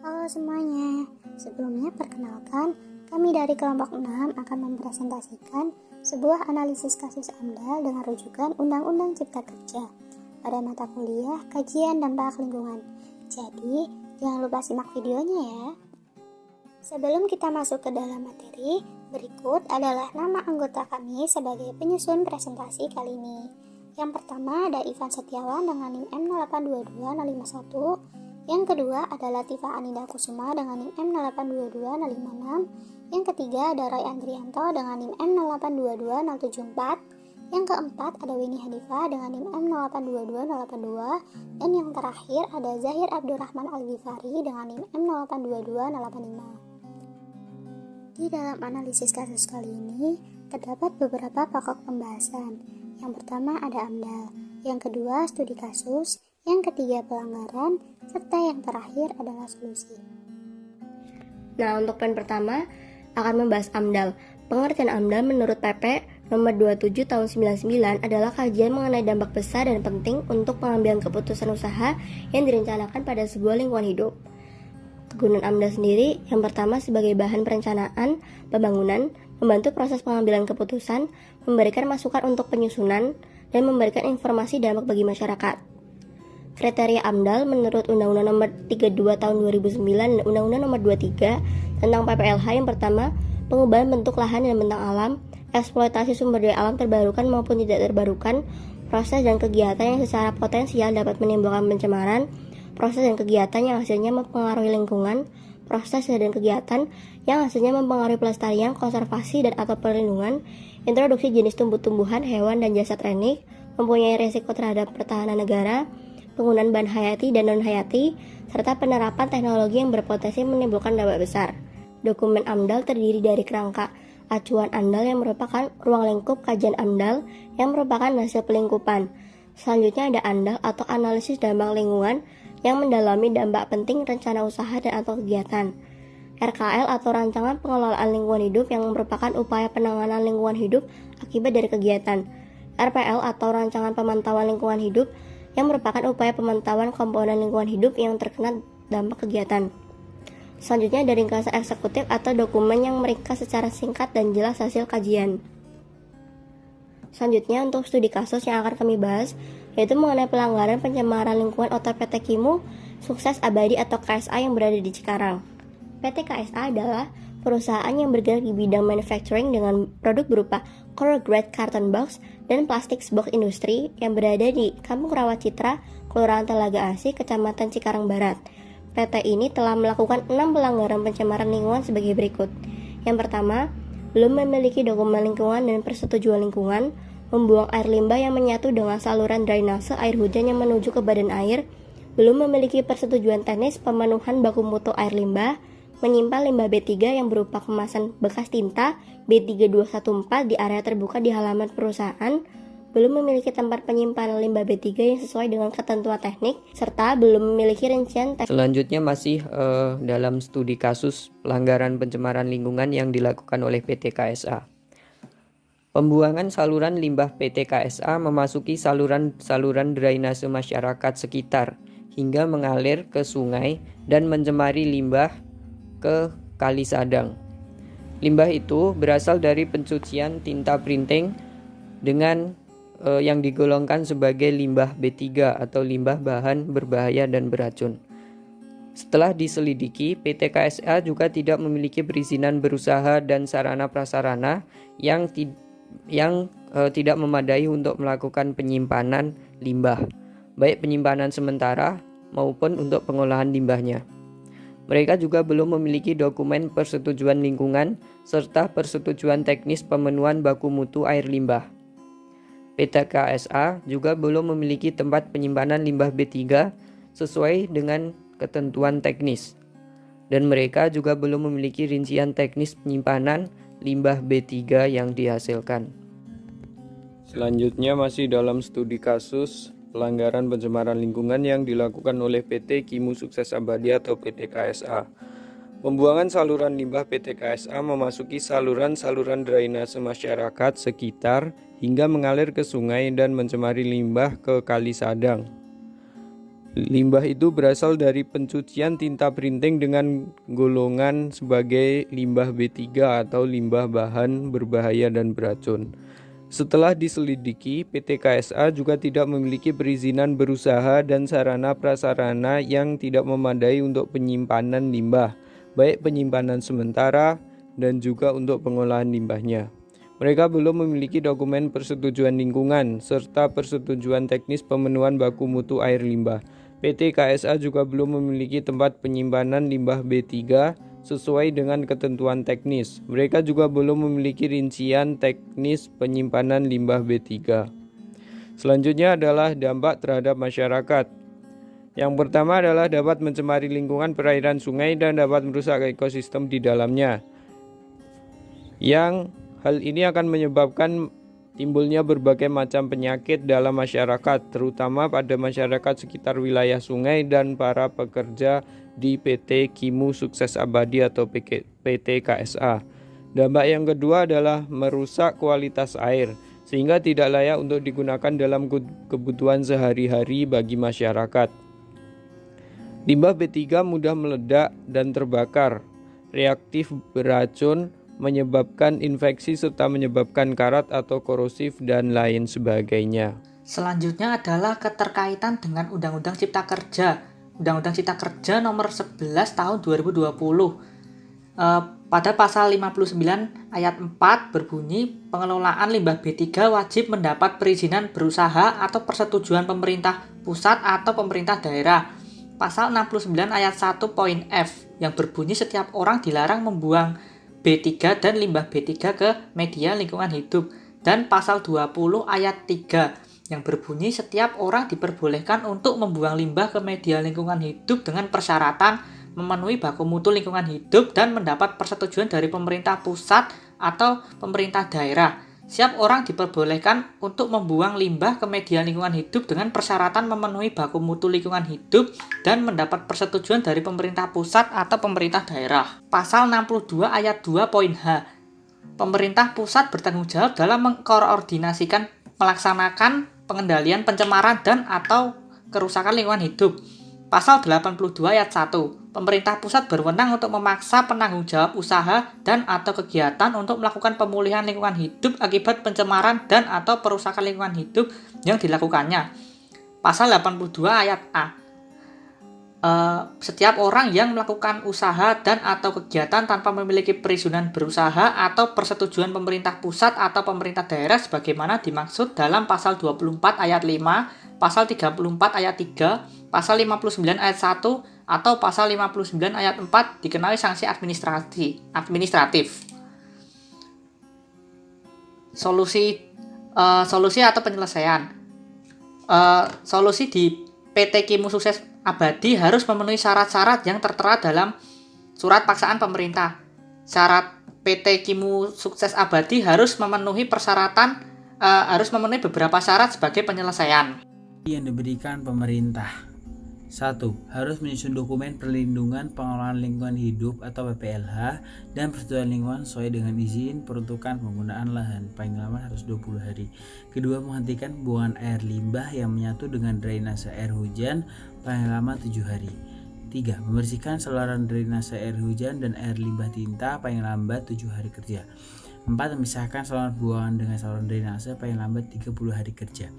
Halo semuanya, sebelumnya perkenalkan, kami dari kelompok 6 akan mempresentasikan sebuah analisis kasus AMDAL dengan rujukan Undang-Undang Cipta Kerja pada mata kuliah Kajian Dampak Lingkungan. Jadi, jangan lupa simak videonya ya. Sebelum kita masuk ke dalam materi, berikut adalah nama anggota kami sebagai penyusun presentasi kali ini. Yang pertama ada Ivan Setiawan dengan NIM M0822051. Yang kedua adalah Tifa Aninda Kusuma dengan NIM M0822056. Yang ketiga ada Roy Andrianto dengan NIM M0822074. Yang keempat ada Winnie Hadifa dengan NIM M0822082. Dan yang terakhir ada Zahir Abdurrahman Al-Ghifari dengan NIM M0822085. Di dalam analisis kasus kali ini, terdapat beberapa pokok pembahasan. Yang pertama ada AMDAL, yang kedua studi kasus, yang ketiga pelanggaran, serta yang terakhir adalah solusi. Nah, untuk poin pertama akan membahas AMDAL. Pengertian AMDAL menurut PP nomor 27 tahun 99 adalah kajian mengenai dampak besar dan penting untuk pengambilan keputusan usaha yang direncanakan pada sebuah lingkungan hidup. Kegunaan AMDAL sendiri yang pertama sebagai bahan perencanaan pembangunan, membantu proses pengambilan keputusan, memberikan masukan untuk penyusunan, dan memberikan informasi dampak bagi masyarakat. Kriteria AMDAL menurut Undang-Undang Nomor 32 Tahun 2009 dan Undang-Undang Nomor 23 tentang PPLH yang pertama, pengubahan bentuk lahan dan bentang alam, eksploitasi sumber daya alam terbarukan maupun tidak terbarukan, proses dan kegiatan yang secara potensial dapat menimbulkan pencemaran, proses dan kegiatan yang hasilnya mempengaruhi lingkungan, proses dan kegiatan yang hasilnya mempengaruhi pelestarian, konservasi dan atau perlindungan, introduksi jenis tumbuh-tumbuhan, hewan dan jasad renik, mempunyai risiko terhadap pertahanan negara, penggunaan bahan hayati dan non-hayati, serta penerapan teknologi yang berpotensi menimbulkan dampak besar. Dokumen AMDAL terdiri dari kerangka acuan AMDAL yang merupakan ruang lingkup kajian AMDAL yang merupakan hasil pelingkupan. Selanjutnya ada AMDAL atau analisis dampak lingkungan yang mendalami dampak penting rencana usaha dan atau kegiatan. RKL atau rancangan pengelolaan lingkungan hidup yang merupakan upaya penanganan lingkungan hidup akibat dari kegiatan. RPL atau rancangan pemantauan lingkungan hidup yang merupakan upaya pemantauan komponen lingkungan hidup yang terkena dampak kegiatan. Selanjutnya ada ringkasan eksekutif atau dokumen yang meringkas secara singkat dan jelas hasil kajian. Selanjutnya untuk studi kasus yang akan kami bahas, yaitu mengenai pelanggaran pencemaran lingkungan OTR PT Kimu Sukses Abadi atau KSA yang berada di Cikarang. PT KSA adalah perusahaan yang bergerak di bidang manufacturing dengan produk berupa corrugated carton box dan plastik box industri yang berada di Kampung Rawat Citra, Kelurahan Telaga Asih, Kecamatan Cikarang Barat. PT ini telah melakukan 6 pelanggaran pencemaran lingkungan sebagai berikut. Yang pertama, belum memiliki dokumen lingkungan dan persetujuan lingkungan, membuang air limbah yang menyatu dengan saluran drainase air hujan yang menuju ke badan air, belum memiliki persetujuan teknis pemenuhan baku mutu air limbah, menyimpan limbah B3 yang berupa kemasan bekas tinta B3214 di area terbuka di halaman perusahaan, belum memiliki tempat penyimpanan limbah B3 yang sesuai dengan ketentuan teknik, serta belum memiliki rincian teknik. Selanjutnya masih dalam studi kasus pelanggaran pencemaran lingkungan yang dilakukan oleh PT KSA. Pembuangan saluran limbah PT KSA memasuki saluran drainase masyarakat sekitar hingga mengalir ke sungai dan mencemari limbah ke Kali Sadang. Limbah itu berasal dari pencucian tinta printing dengan yang digolongkan sebagai limbah B3 atau limbah bahan berbahaya dan beracun. Setelah diselidiki, PT KSA juga tidak memiliki perizinan berusaha dan sarana prasarana yang tidak memadai untuk melakukan penyimpanan limbah, baik penyimpanan sementara maupun untuk pengolahan limbahnya. Mereka juga belum memiliki dokumen persetujuan lingkungan serta persetujuan teknis pemenuhan baku mutu air limbah. PT KSA juga belum memiliki tempat penyimpanan limbah B3 sesuai dengan ketentuan teknis. Dan mereka juga belum memiliki rincian teknis penyimpanan limbah B3 yang dihasilkan. Selanjutnya masih dalam studi kasus pelanggaran pencemaran lingkungan yang dilakukan oleh PT Kimu Sukses Abadi atau PT KSA. Pembuangan saluran limbah PT KSA memasuki saluran-saluran drainase masyarakat sekitar hingga mengalir ke sungai dan mencemari limbah ke Kali Sadang. Limbah itu berasal dari pencucian tinta printing dengan golongan sebagai limbah B3 atau limbah bahan berbahaya dan beracun. Setelah diselidiki, PT KSA juga tidak memiliki perizinan berusaha dan sarana prasarana yang tidak memadai untuk penyimpanan limbah, baik penyimpanan sementara dan juga untuk pengolahan limbahnya. Mereka belum memiliki dokumen persetujuan lingkungan serta persetujuan teknis pemenuhan baku mutu air limbah. PT KSA juga belum memiliki tempat penyimpanan limbah B3 sesuai dengan ketentuan teknis. Mereka juga belum memiliki rincian teknis penyimpanan limbah B3. Selanjutnya adalah dampak terhadap masyarakat. Yang pertama adalah dapat mencemari lingkungan perairan sungai dan dapat merusak ekosistem di dalamnya. Yang hal ini akan menyebabkan timbulnya berbagai macam penyakit dalam masyarakat, terutama pada masyarakat sekitar wilayah sungai dan para pekerja di PT Kimu Sukses Abadi atau PT KSA. Dampak yang kedua adalah merusak kualitas air, sehingga tidak layak untuk digunakan dalam kebutuhan sehari-hari bagi masyarakat. Limbah B3 mudah meledak dan terbakar, reaktif beracun, menyebabkan infeksi serta menyebabkan karat atau korosif dan lain sebagainya. Selanjutnya adalah keterkaitan dengan Undang-Undang Cipta Kerja. Undang-Undang Cipta Kerja nomor 11 tahun 2020. Pada pasal 59 ayat 4 berbunyi, pengelolaan limbah B3 wajib mendapat perizinan berusaha atau persetujuan pemerintah pusat atau pemerintah daerah. Pasal 69 ayat 1 poin F yang berbunyi setiap orang dilarang membuang B3 dan limbah B3 ke media lingkungan hidup, dan pasal 20 ayat 3 yang berbunyi setiap orang diperbolehkan untuk membuang limbah ke media lingkungan hidup dengan persyaratan memenuhi baku mutu lingkungan hidup dan mendapat persetujuan dari pemerintah pusat atau pemerintah daerah. Setiap orang diperbolehkan untuk membuang limbah ke media lingkungan hidup dengan persyaratan memenuhi baku mutu lingkungan hidup dan mendapat persetujuan dari pemerintah pusat atau pemerintah daerah. Pasal 62 ayat 2 poin H. Pemerintah pusat bertanggung jawab dalam mengkoordinasikan melaksanakan pengendalian pencemaran dan atau kerusakan lingkungan hidup. Pasal 82 ayat 1. Pemerintah pusat berwenang untuk memaksa penanggung jawab usaha dan atau kegiatan untuk melakukan pemulihan lingkungan hidup akibat pencemaran dan atau perusakan lingkungan hidup yang dilakukannya. Pasal 82 ayat A. Setiap orang yang melakukan usaha dan atau kegiatan tanpa memiliki perizinan berusaha atau persetujuan pemerintah pusat atau pemerintah daerah sebagaimana dimaksud dalam pasal 24 ayat 5, pasal 34 ayat 3, pasal 59 ayat 1 atau pasal 59 ayat 4 dikenai sanksi administratif. Solusi atau penyelesaian. Solusi di PT Kimu Sukses Abadi harus memenuhi syarat-syarat yang tertera dalam surat paksaan pemerintah. Syarat PT Kimu Sukses Abadi harus memenuhi beberapa syarat sebagai penyelesaian. Yang diberikan pemerintah. 1. Harus menyusun dokumen perlindungan pengelolaan lingkungan hidup atau PPLH dan persetujuan lingkungan sesuai dengan izin peruntukan penggunaan lahan paling lama harus 20 hari. Kedua, menghentikan buangan air limbah yang menyatu dengan drainase air hujan paling lama 7 hari. 3. Membersihkan saluran drainase air hujan dan air limbah tinta paling lambat 7 hari kerja. 4. Memisahkan saluran buangan dengan saluran drainase paling lambat 30 hari kerja.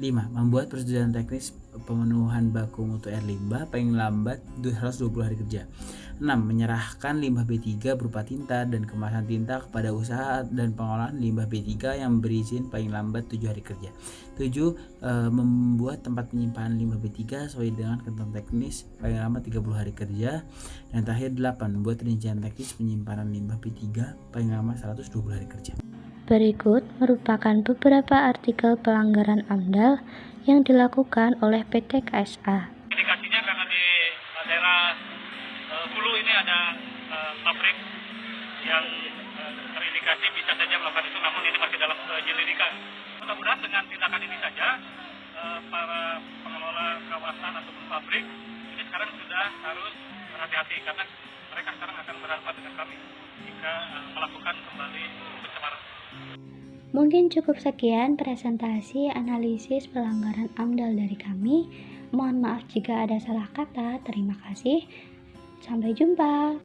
5. Membuat persetujuan teknis pemenuhan baku mutu air limbah paling lambat 120 hari kerja. 6. Menyerahkan limbah B3 berupa tinta dan kemasan tinta kepada usaha dan pengolahan limbah B3 yang berizin paling lambat 7 hari kerja. 7. Membuat tempat penyimpanan limbah B3 sesuai dengan ketentuan teknis paling lama 30 hari kerja. Dan terakhir 8. Membuat rincian teknis penyimpanan limbah B3 paling lama 120 hari kerja. Berikut merupakan beberapa artikel pelanggaran AMDAL yang dilakukan oleh PT KSA. Indikasinya karena di daerah hulu ini ada pabrik yang terindikasi bisa saja melakukan itu, namun ini masih dalam penyelidikan. Mudah-mudahan dengan tindakan ini saja para pengelola kawasan ataupun pabrik ini sekarang sudah harus berhati-hati karena mereka sekarang akan berhadapan dengan kami jika melakukan kembali pencemaran. Mungkin cukup sekian presentasi analisis pelanggaran AMDAL dari kami. Mohon maaf jika ada salah kata. Terima kasih. Sampai jumpa.